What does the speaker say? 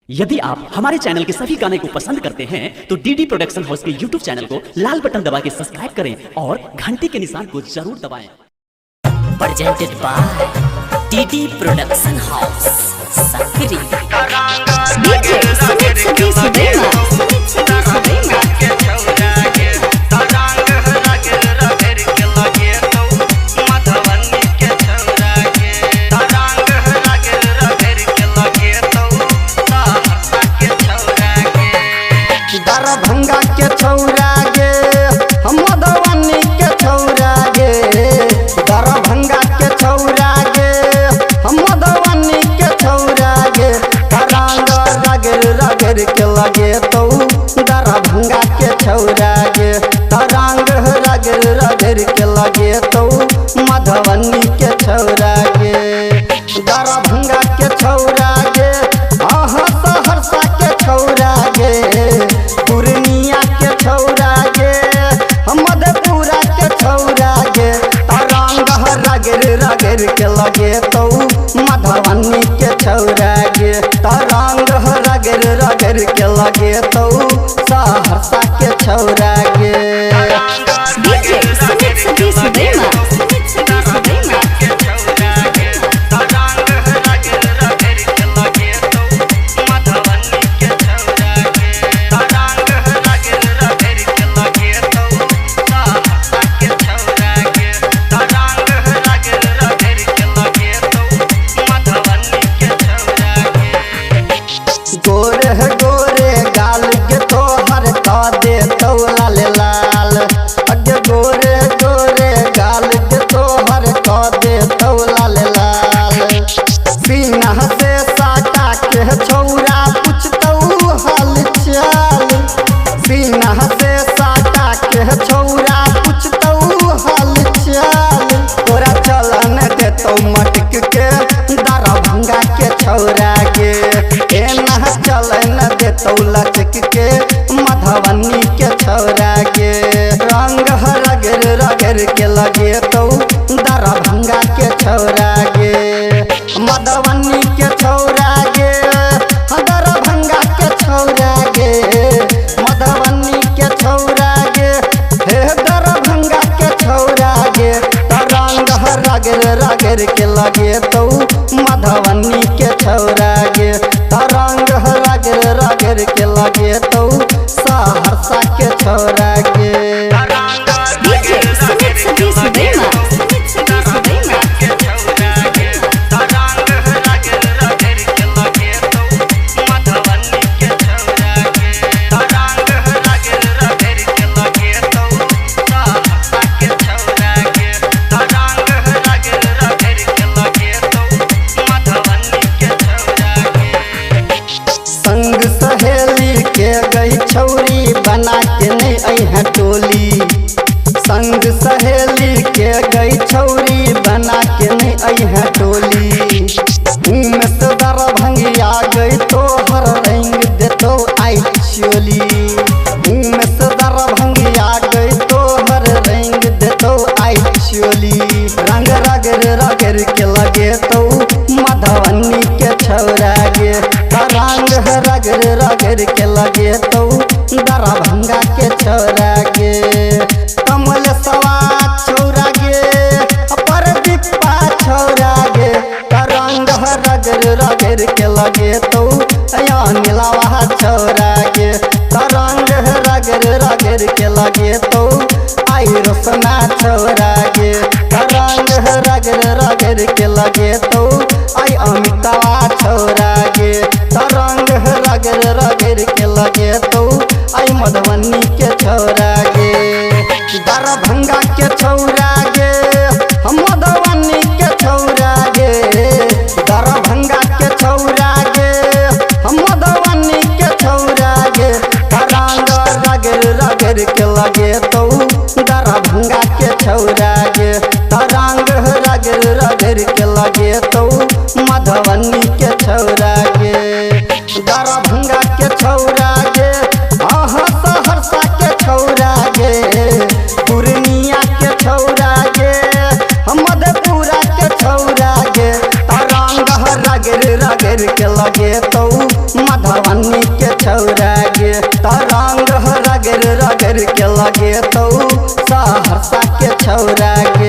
यदि आप हमारे चैनल के सभी गाने को पसंद करते हैं तो डीडी प्रोडक्शन हाउस के यूट्यूब चैनल को लाल बटन दबा के सब्सक्राइब करें और घंटी के निशान को जरूर दबाएं। Presented by DD production house Sakri DJ Sumit Sati Sudema Darbhanga के छौरा गे हम मधुबनी के छौरा गे दरभंगा के छौरा गे हम मधुबनी के छौरा गे तरंग रगड़ रगड़ के लगे तो दरभंगा के छौरा गे तरंग रगड़ रगड़ के लगे तो मधुबनी के छौरा गे दरभंगा के छौरा गे अहाँ सहरसा के छौरा गे पूर्णिया के छौरा गे मधेपुरा के छौरा गे तरंग रगड़ रगड़ के लगे तो मधुबनी के छौरा गे तरंग रगड़ रगड़ के लगे तो सहरसा के छौरा गे DJ Sumit Sati Sudema गोरे गोरे गाल के तोहर का दे तो लाल लाल अगे गोरे गोरे गाल के तोहर का दे तो लाल लाल सीना से साटा के छौरा पूछतौ हाल चाल सीना से साटा के छौरा पूछतौ हाल चाल तोरा चलन देतौ मटक के दरभंगा के छौरा गे एना चलन देतौ लचक के मधुबनी के छौरा गे रंग रगड़ रगड़ के लगे तो दरभंगा के छौरा गे मधुबनी के छौरा गे दरभंगा के छौरा गे मधुबनी के छौरा गे हे दरभंगा के छौरा गे तरंग रगड़ रगड़ के लगे तो मधुबनी के छौरा गे तरंग रगड़ रगड़ के लगे तो सहरसा के छौरा गे DJ Sumit Sati Sudema संग सहेली के गई छौरी बना के नहीं अइहा टोली संग सहेली के गई छौरी बना के नहीं अइहा टोली में से दरभंगिया गई तोहर रंग देतो आई चोली में से दरभंगिया गई तोहर रंग देतो आई चोली रंग रगड़ रगड़ के लगे तो मधुबनी के छौरा गे तरंग रगड़ रगड़ के लगे तो दरभंगा के छौरा गे कमल सवा छौरा गे परदीपा छौरा गे तरंग रगड़ रगड़ के लगे तो नीलावा छौरा गे तरंग रगड़ रगड़ के लगे तो आई रोशना छौरा गे तरंग रगड़ रगड़ के लगे तो आई अमितावा छौरा गे तरंग रगड़ रगड़ के लगे तो आई मधुबनी के छौरा गे दरभंगा के छौरा गे हम मधुबनी के छौरा गे दरभंगा के छौरा गे हम मधुबनी के छौरा गे तरंग रगड़ रगड़ के लगे तो दरभंगा के छौरा गे तरंग रगड़ रगड़ के लगे तो मधुबनी मधुबनी के छौरा गे तरंग रगड़ रगड़ के लगे तो सहरसा के छौरा गे।